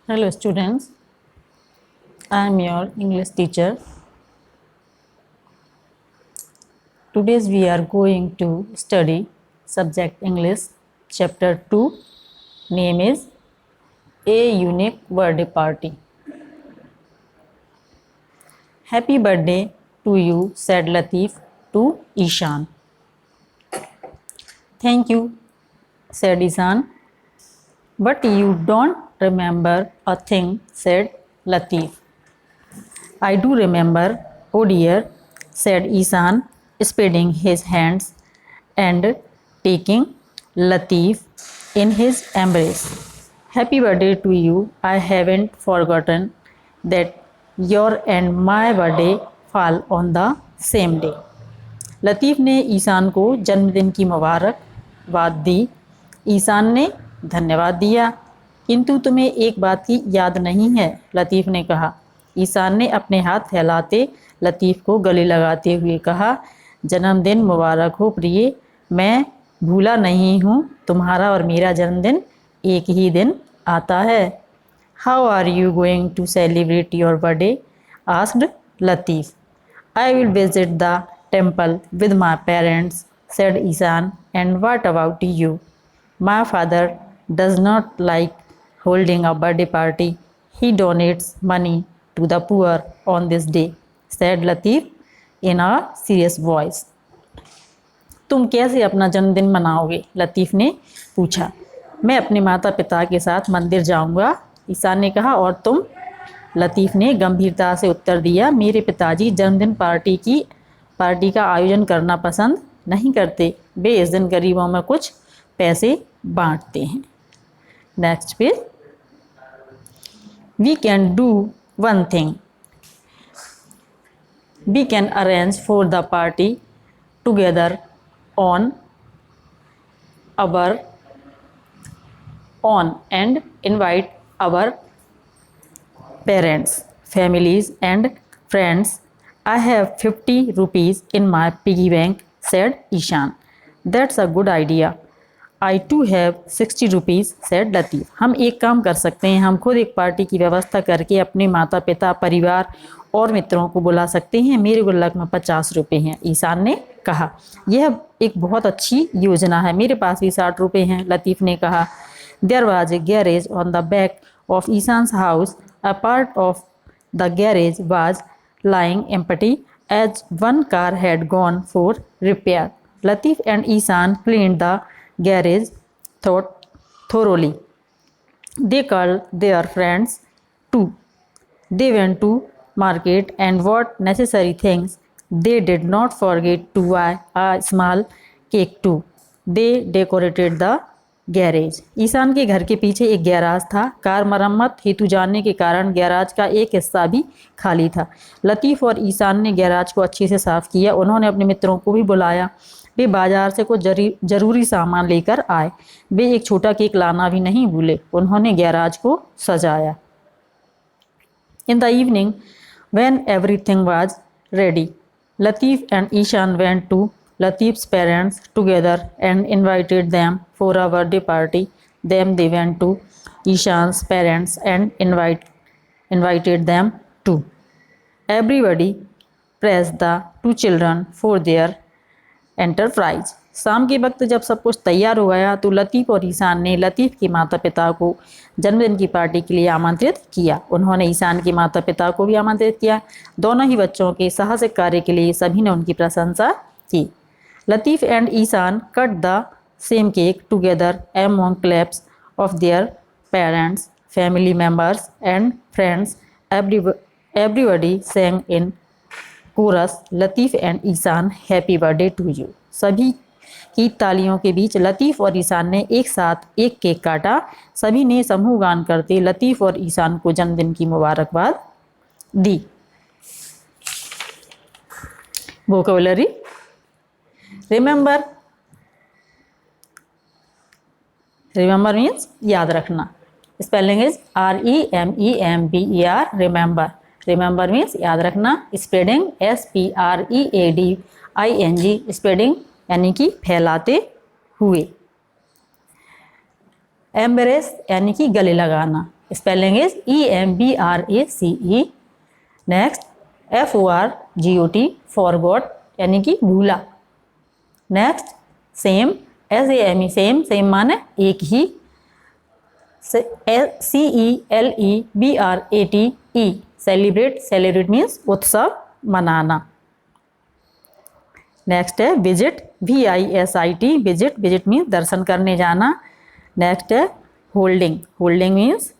Hello students, I am your English teacher. Today we are going to study subject English chapter 2. Name is A Unique Birthday Party. Happy birthday to you, said Latif to Ishan. Thank you, said Ishan. But you don't remember a thing, said Latif. I do remember, oh dear, said Ishan, spreading his hands and taking Latif in his embrace. Happy birthday to you. I haven't forgotten that your and my birthday fall on the same day. लतीफ़ ने ईशान को जन्मदिन की मुबारकबाद दी। ईशान ने धन्यवाद दिया। किंतु तुम्हें एक बात की याद नहीं है, लतीफ़ ने कहा। ईशान ने अपने हाथ फैलाते लतीफ़ को गले लगाते हुए कहा, जन्मदिन मुबारक हो प्रिय, मैं भूला नहीं हूँ, तुम्हारा और मेरा जन्मदिन एक ही दिन आता है। How are you going to celebrate your birthday, asked Latif. I will visit the temple with my parents, said Ishan. And what about you? My father does not like holding a birthday party. He donates money to the poor on this day, said Latif in a serious voice. तुम कैसे अपना जन्मदिन मनाओगे? लतीफ़ ने पूछा। मैं अपने माता पिता के साथ मंदिर जाऊंगा, ईशान ने कहा। और तुम? लतीफ़ ने गंभीरता से उत्तर दिया, मेरे पिताजी जन्मदिन पार्टी का आयोजन करना पसंद नहीं करते, वे इस दिन गरीबों में कुछ पैसे बांटते हैं। Next page. We can do one thing, we can arrange for the party together on and invite our parents, families and friends. I have 50 rupees in my piggy bank, said Ishan. That's a good idea. I too have 60 rupees, said Latif. हम एक काम कर सकते हैं, हम खुद एक party की व्यवस्था करके अपने माता पिता, परिवार और मित्रों को बुला सकते हैं। मेरे गुल्लक में 50 रुपये हैं, ईशान ने कहा। यह एक बहुत अच्छी योजना है, मेरे पास भी 60 रुपये हैं, लतीफ़ ने कहा। There was a garage on the back of Ishan's house. A part of the garage was lying empty as one car had gone for repair. Latif and Ishan cleaned the garage thoroughly. They called their friends too. They went to market and bought necessary things. They did not forget to buy a small cake too. They decorated the garage. Ishaan के घर के पीछे एक garage था। Car मरम्मत हेतु जाने के कारण गैराज का एक हिस्सा भी खाली था। लतीफ़ और ईशान ने गैराज को अच्छे से साफ़ किया। उन्होंने अपने मित्रों को भी बुलाया। वे बाज़ार से कुछ ज़रूरी सामान लेकर आए। वे एक छोटा केक लाना भी नहीं भूले। उन्होंने गैराज को सजाया। In the evening when everything was ready, Latif and Ishaan went to Latif's parents together and invited them for a birthday party. Then they went to Ishan's parents and invited them too. Everybody praised the two children for their enterprise. शाम के वक्त जब सब कुछ तैयार हो गया तो लतीफ़ और ईशान ने लतीफ़ के माता पिता को जन्मदिन की पार्टी के लिए आमंत्रित किया। उन्होंने ईशान के माता पिता को भी आमंत्रित किया। दोनों ही बच्चों के साहसिक कार्य के लिए सभी ने उनकी प्रशंसा की। Latif and Ishan cut the same cake together among claps of their parents, family members and friends. Everybody sang in chorus, Latif and Ishan, happy birthday to you. सभी की तालियों के बीच लतीफ़ और ईशान ने एक साथ एक केक काटा। सभी ने समूह गान करते लतीफ़ और ईशान को जन्मदिन की मुबारकबाद दी। वोकैबुलरी। रिमेंबर मीन्स याद रखना। Spelling is REMEMBER, remember. Remember means याद रखना। स्प्रेडिंग SPREADING, स्प्रेडिंग यानी कि फैलाते हुए। एम्ब्रेस यानी कि गले लगाना। Spelling is EMBRACE. Next, FORGOT, forgot यानी कि भूला. Next, same, SAME, same माने एक ही. CELEBRATE, celebrate means उत्सव मनाना. नेक्स्ट है विजिट, VISIT, विजिट मीन्स दर्शन करने जाना. नेक्स्ट है होल्डिंग मीन्स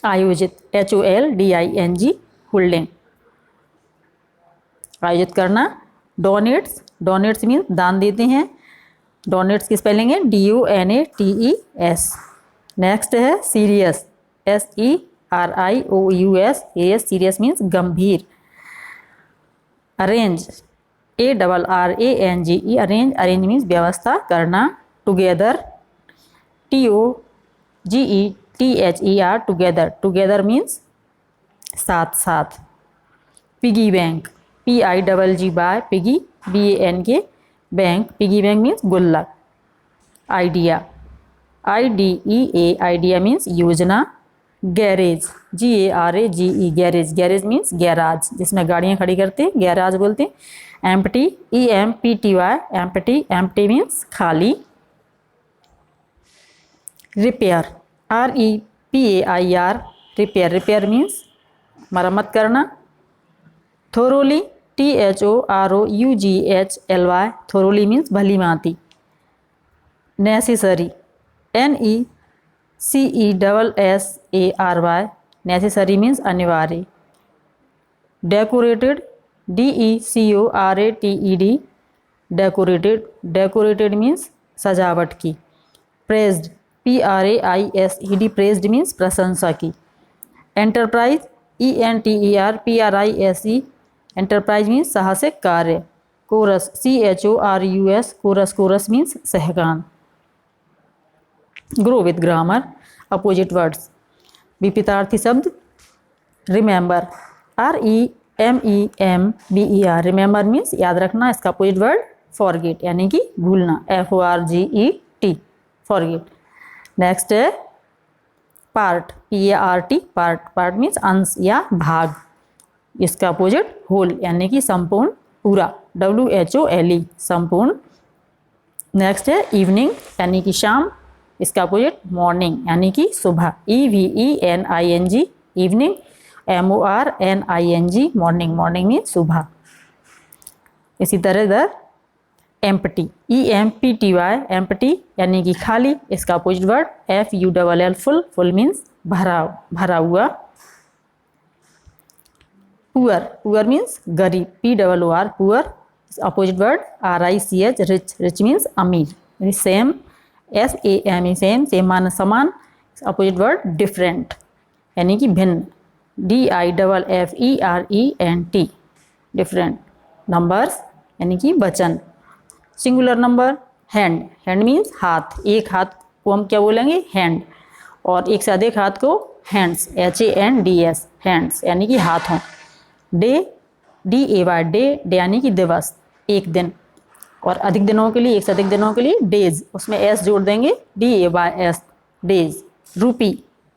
आयोजित, HOLDING, होल्डिंग आयोजित करना. डोनेट्स मीन्स दान देते हैं. डोनेट्स की स्पेलिंग है DONATES. नेक्स्ट है सीरियस, SERIOUS, सीरियस मीन्स गंभीर. अरेंज, ARRANGE, अरेंज मीन्स व्यवस्था करना. टुगेदर, TOGETHER, टुगेदर मीन्स साथ. Piggy bank, PIGG, piggy, BANK, bank, piggy bank means गुल्लक. आइडिया, IDEA, आइडिया मीन्स योजना. Garage, GARAGE, garage means garage, जिसमें गाड़ियाँ खड़ी करते हैं गैराज बोलते हैं. एम्प्टी, EMPTY, एम्प्टी मीन्स खाली. रिपेयर, REPAIR, रिपेयर मीन्स मरम्मत करना. थोरोली, THOROUGHLY, थोरोली मीन्स भली भांति. नेसेसरी, NECESSARY, नेसेसरी मीन्स अनिवार्य. डेकोरेटेड, DECORATED, डेकोरेटेड मीन्स सजावट की. प्रेज्ड, PRAISED, प्रेज्ड मीन्स प्रशंसा की. एंटरप्राइज, ENTERPRISE, एंटरप्राइज मीन्स साहसिक कार्य. Coarse, CHORUS, coarse means सहगान. Grow with grammar. Opposite words, विपरीतार्थी शब्द. रिमेंबर, REMEMBER, रिमेंबर मीन्स याद रखना. इसका अपोजिट वर्ड फॉरगेट यानी कि भूलना, FORGET, फॉरगेट. नेक्स्ट है पार्ट, PART, पार्ट मीन्स अंश या भाग. इसका अपोजिट होल यानी कि संपूर्ण, पूरा, WHOLE, संपूर्ण. नेक्स्ट है इवनिंग यानी कि शाम. इसका अपोजिट मॉर्निंग यानी कि सुबह, EVENING, evening. MORNING, morning means सुबह. इसी तरह इधर एम्प्टी, EMPTY, एम्प्टी यानी कि खाली. इसका अपोजिट वर्ड FULL, फुल मीन्स भरा हुआ. पुअर मीन्स गरीब, POOR, poor. Opposite word RICH, rich means अमीर. सेम, SAME, सेम मान समान. अपोजिट वर्ड डिफरेंट यानी कि भिन्न, DIFFERENT, डिफरेंट. नंबर्स यानी कि वचन. सिंगुलर नंबर, हैंड मीन्स हाथ. एक हाथ को हम क्या बोलेंगे, हैंड. और एक से अधिक हाथ को हैंड्स, HANDS, हैंड्स यानी कि हाथों. डे, DAY, डे यानी कि दिवस, एक दिन. और अधिक दिनों के लिए, एक से अधिक दिनों के लिए डेज, उसमें S जोड़ देंगे, DAYS, डेज.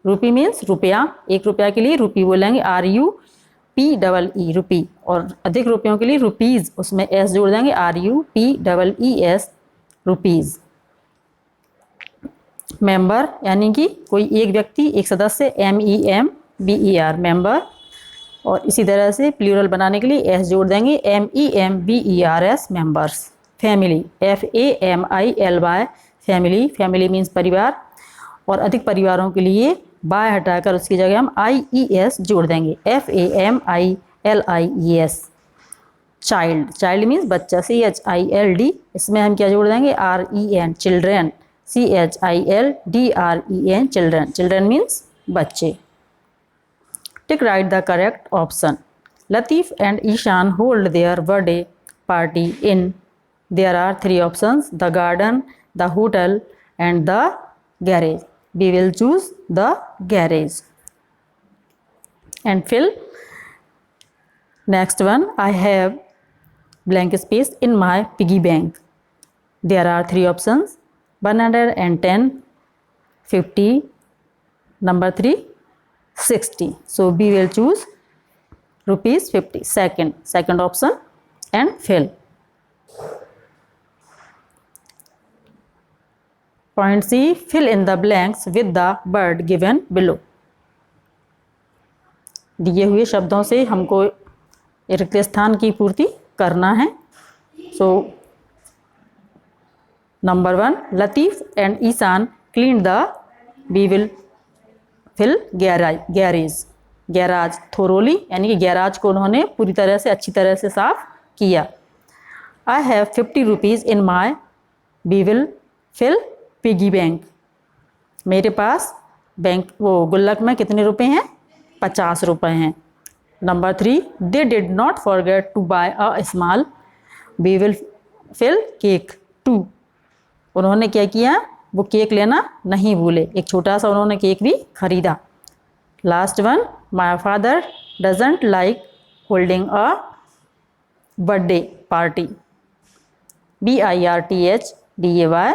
रूपी मीन्स रुपया. एक रुपया के लिए रूपी बोलेंगे, RUPEE, रूपी. और अधिक रुपयों के लिए रुपीज़, उसमें S जोड़ देंगे, RUPEES, रुपीज़. मेंबर यानी कि कोई एक व्यक्ति, एक सदस्य, MEMBER, मेंबर. और इसी तरह से प्लूरल बनाने के लिए S जोड़ देंगे, MEMBERS, members. Family, FAMILY, family means परिवार. और अधिक परिवारों के लिए बाय हटाकर उसकी जगह हम IES जोड़ देंगे, FAMILIES. चाइल्ड मीन्स बच्चा, CHILD. इसमें हम क्या जोड़ देंगे, REN, children, CHILDREN, children means बच्चे. Tick right the correct option. Latif and Ishan hold their birthday party in. There are 3 options: the garden, the hotel, and the garage. We will choose the garage. And fill. Next one, I have blank space in my piggy bank. There are 3 options: 110, 50, Number 3, 60. So we will choose rupees 50. Second option and fill. Point C, fill in the blanks with the word given below. दिए हुए शब्दों से हमको रिक्त स्थान की पूर्ति करना है. So number 1, Latif and Ishan cleaned the. We will fill garage thoroughly, यानी कि गैराज को उन्होंने पूरी तरह से अच्छी तरह से साफ किया. I have 50 rupees in my. We will fill piggy bank. मेरे पास बैंक गुल्लक में कितने रुपए हैं? 50 रुपए हैं. Number 3, they did not forget to buy a small. We will fill cake 2. उन्होंने क्या किया? वो केक लेना नहीं भूले, एक छोटा सा उन्होंने केक भी खरीदा. Last one, my father doesn't like holding a birthday party. BIRTHDAY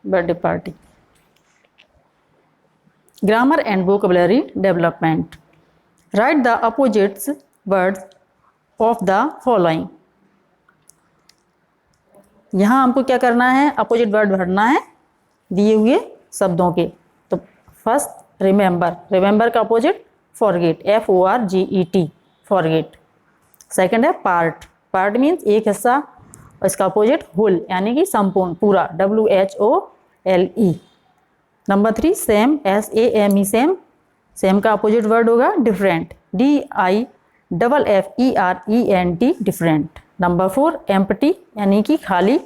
birthday party. Grammar and vocabulary development. Right the opposites words of the following. यहाँ हमको क्या करना है? अपोजिट वर्ड भरना है दिए हुए शब्दों के. तो फर्स्ट रिमेंबर का opposite forget, FORGET forget. Second है पार्ट मीन्स एक हिस्सा, इसका अपोजिट होल यानी कि संपूर्ण पूरा, WHOLE. Number 3, same, SAME same का अपोजिट वर्ड होगा different, DIFFERENT different. Number 4, empty यानी कि खाली,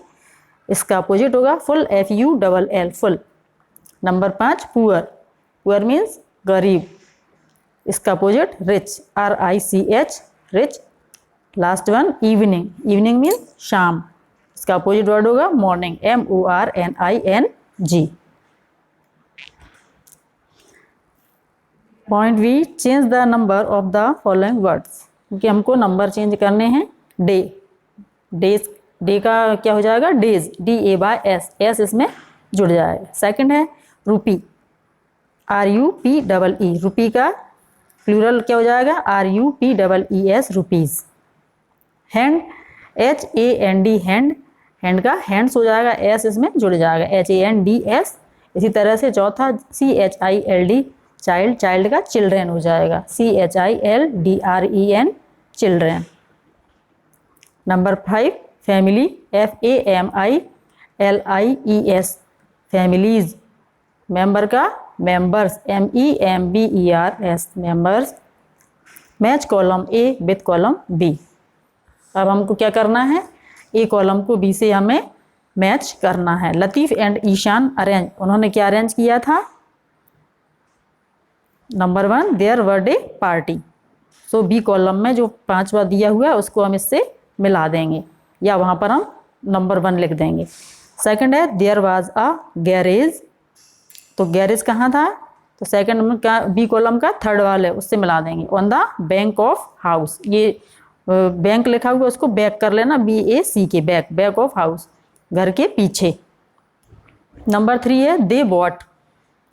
इसका अपोजिट होगा full, FULL full. Number 5, poor means गरीब, इसका अपोजिट rich, RICH rich. Last one, evening means शाम, इसका अपोजिट वर्ड होगा morning, MORNING. Point B, change the number of the following words. क्योंकि हमको नंबर चेंज करने हैं. डे का क्या हो जाएगा? डेज, DAYS इसमें जुड़ जाएगा. सेकंड है रूपी, RUPEE. रूपी का प्लूरल क्या हो जाएगा? RUPEES rupees. Hand, HAND hand का हैंड्स हो जाएगा, S इसमें जुड़ जाएगा, HANDS. इसी तरह से चौथा CHILD चाइल्ड का चिल्ड्रेन हो जाएगा, CHILDREN children. Number 5, family, FAMILIES families. Member का members, MEMBERS members. Match column A with column B. अब हमको क्या करना है? A कॉलम को B से हमें मैच करना है. लतीफ़ एंड ईशान अरेंज, उन्होंने क्या अरेंज किया था? Number 1, there birthday party. So B column में जो 5वां दिया हुआ है उसको हम इससे मिला देंगे, या वहाँ पर हम नंबर 1 लिख देंगे. सेकंड है देयर वाज अ गैरेज. तो गैरेज कहाँ था? तो सेकंड में का B कॉलम का थर्ड वाले उससे मिला देंगे. On the bank of house, ये बैंक लिखा हुआ उसको बैक कर लेना, BAC के बैक ऑफ हाउस, घर के पीछे. नंबर 3 है दे बॉट,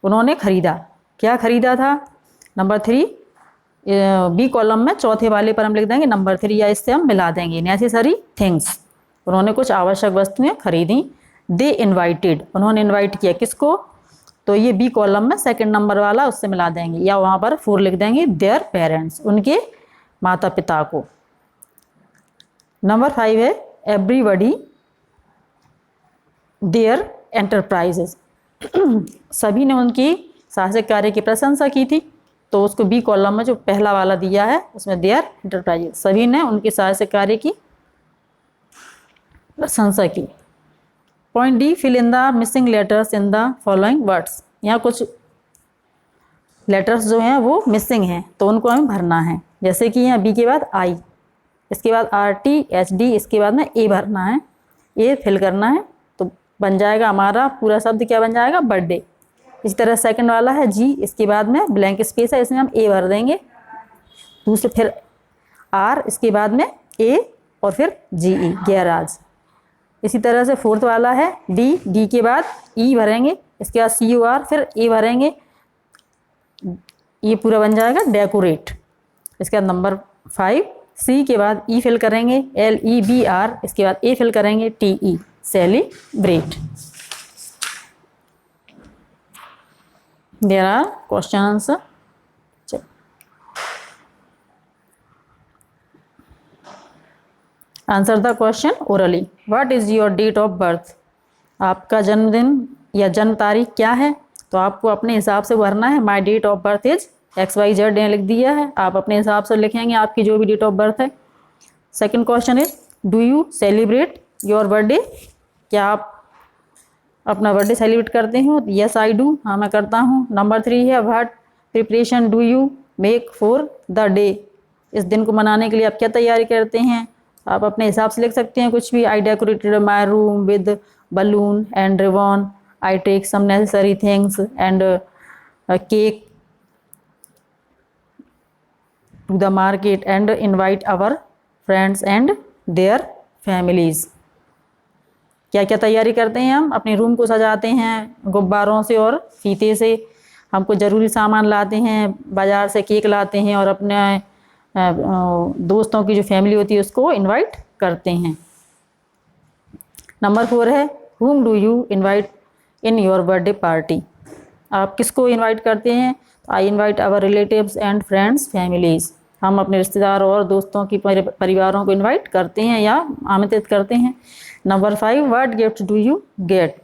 उन्होंने खरीदा. क्या खरीदा था? नंबर 3 B कॉलम में चौथे वाले पर हम लिख देंगे नंबर 3, या इससे हम मिला देंगे नेसेसरी थिंग्स, उन्होंने कुछ आवश्यक वस्तुएं खरीदी. दे इनवाइटेड, उन्होंने इनवाइट किया किसको? तो ये B कॉलम में सेकंड नंबर वाला उससे मिला देंगे, या वहाँ पर 4 लिख देंगे देयर पेरेंट्स, उनके माता पिता को. नंबर 5 है एवरीबडी देयर एंटरप्राइजेस, सभी ने उनकी साहसिक कार्य की प्रशंसा की थी. तो उसको B कॉलम में जो पहला वाला दिया है उसमें देयर एंटरप्राइजेस, सभी ने उनके साहसिक कार्य की प्रशंसा की. Point D, fill in the missing letters in the following words. यहाँ कुछ लेटर्स जो हैं वो मिसिंग हैं, तो उनको हमें भरना है. जैसे कि यहाँ B के बाद I, इसके बाद RTHD, इसके बाद में A भरना है, A फिल करना है. तो बन जाएगा हमारा पूरा शब्द क्या बन जाएगा? बर्थडे. इसी तरह सेकंड वाला है G, इसके बाद में ब्लैंक स्पेस है, इसमें हम A भर देंगे. दूसरे फिर R, इसके बाद में A और फिर GE गैराज. इसी तरह से फोर्थ वाला है D के बाद E भरेंगे, इसके बाद CUR फिर A भरेंगे, ये पूरा बन जाएगा डेकोरेट। इसके बाद नंबर 5, सी के बाद ई फिल करेंगे, LEBR, इसके बाद ए फिल करेंगे, TE, celebrate. There are question answer. Answer the question orally. What is your date of birth? आपका जन्मदिन या जन्म तारीख क्या है? तो आपको अपने हिसाब से भरना है। My date of birth is XYZ लिख दिया है, आप अपने हिसाब से लिखेंगे आपकी जो भी डेट ऑफ बर्थ है। Second question is do you celebrate your birthday? क्या आप अपना बर्थडे सेलिब्रेट करते हो? यस आई डू, हाँ मैं करता हूँ। नंबर 3 है what preparation do you make for the day? इस दिन को मनाने के लिए आप क्या तैयारी करते हैं? आप अपने हिसाब से लिख सकते हैं कुछ भी। I decorated my room with balloon and ribbon, I take some necessary things and cake to the market and invite our friends and their families. क्या क्या तैयारी करते हैं हम? अपने रूम को सजाते हैं गुब्बारों से और फीते से, हमको ज़रूरी सामान लाते हैं, बाज़ार से केक लाते हैं और अपने दोस्तों की जो फैमिली होती है उसको इनवाइट करते हैं। नंबर 4 है whom do you invite in your birthday party? आप किसको इनवाइट करते हैं? I invite our relatives and friends families. हम अपने रिश्तेदार और दोस्तों की परिवारों को इनवाइट करते हैं या आमंत्रित करते हैं। Number 5 what gift do you get?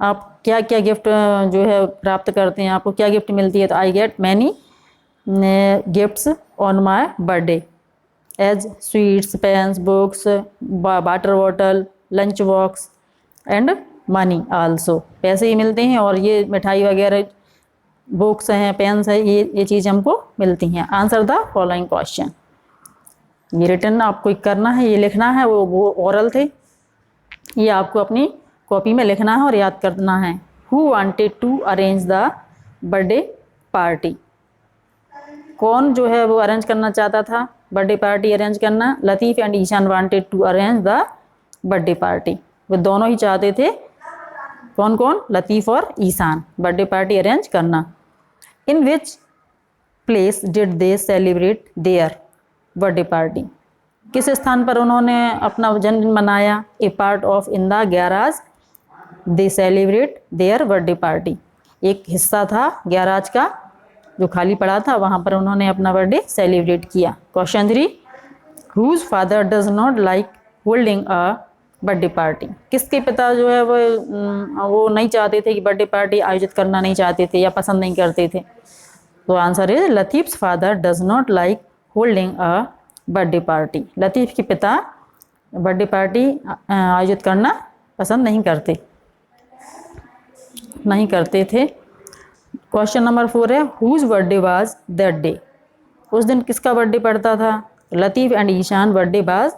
आप क्या क्या गिफ्ट जो है प्राप्त करते हैं, आपको क्या गिफ्ट मिलती है? तो I get many gifts on my birthday as sweets, pens, books, water bottle, lunch box and money also. पैसे ही मिलते हैं और ये मिठाई वगैरह, बुक्स हैं, पेन्स है, ये चीज़ हमको मिलती हैं। Answer the following question. ये रिटर्न आपको करना है, ये लिखना है, वो ओरल थे, ये आपको अपनी कॉपी में लिखना है और याद करना है। Who wanted to arrange the birthday party? कौन जो है वो अरेंज करना चाहता था बर्थडे पार्टी अरेंज करना? Latif and Ishan wanted to arrange the birthday party. वो दोनों ही चाहते थे, कौन कौन? लतीफ़ और ईशान, बर्थडे पार्टी अरेंज करना। In which place did they celebrate their birthday party? किस स्थान पर उन्होंने अपना जन्मदिन मनाया? A part of in the garage they celebrate their birthday party. एक हिस्सा था गैराज का जो खाली पड़ा था, वहाँ पर उन्होंने अपना बर्थडे सेलिब्रेट किया। Question 3 whose father does not like holding a birthday party? किसके पिता जो है वो नहीं चाहते थे कि बर्थडे पार्टी आयोजित करना नहीं चाहते थे या पसंद नहीं करते थे? तो answer is Latif's father does not like holding a birthday party. Latif के पिता बर्थडे पार्टी आयोजित करना पसंद नहीं करते थे। क्वेश्चन नंबर 4 है whose birthday was that day? उस दिन किसका बर्थडे पड़ता था? Latif and Ishan birthday was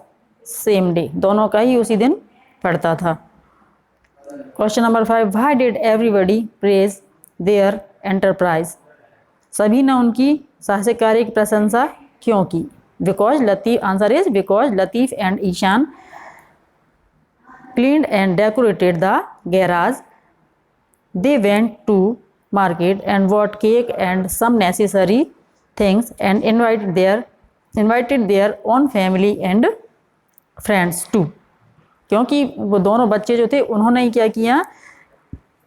same day, दोनों का ही उसी दिन पड़ता था। Question number 5 why did everybody praise their enterprise? सभी ने उनकी साहसिक कार्य की प्रशंसा क्यों की? Because Latif, answer is because Latif and Ishan cleaned and decorated the garage, they went to market and bought cake and some necessary things and invited their own family and friends too। क्योंकि वो दोनों बच्चे जो थे उन्होंने ही क्या किया,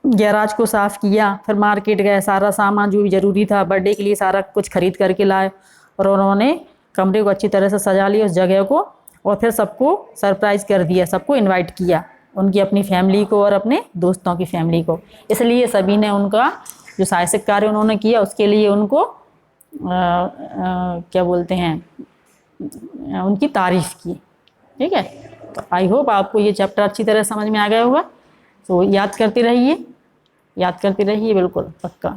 गैराज को साफ़ किया, फिर मार्केट गए, सारा सामान जो भी ज़रूरी था बर्थडे के लिए सारा कुछ खरीद करके लाए और उन्होंने कमरे को अच्छी तरह से सजा लिया उस जगह को, और फिर सबको सरप्राइज़ कर दिया, सबको इन्वाइट किया, उनकी अपनी फैमिली को और अपने दोस्तों की फैमिली को। इसलिए सभी ने उनका जो साहसिक कार्य उन्होंने किया उसके लिए उनको क्या बोलते हैं, उनकी तारीफ़ की। ठीक है, तो आई होप आपको ये चैप्टर अच्छी तरह समझ में आ गया होगा। तो याद करते रहिए बिल्कुल पक्का।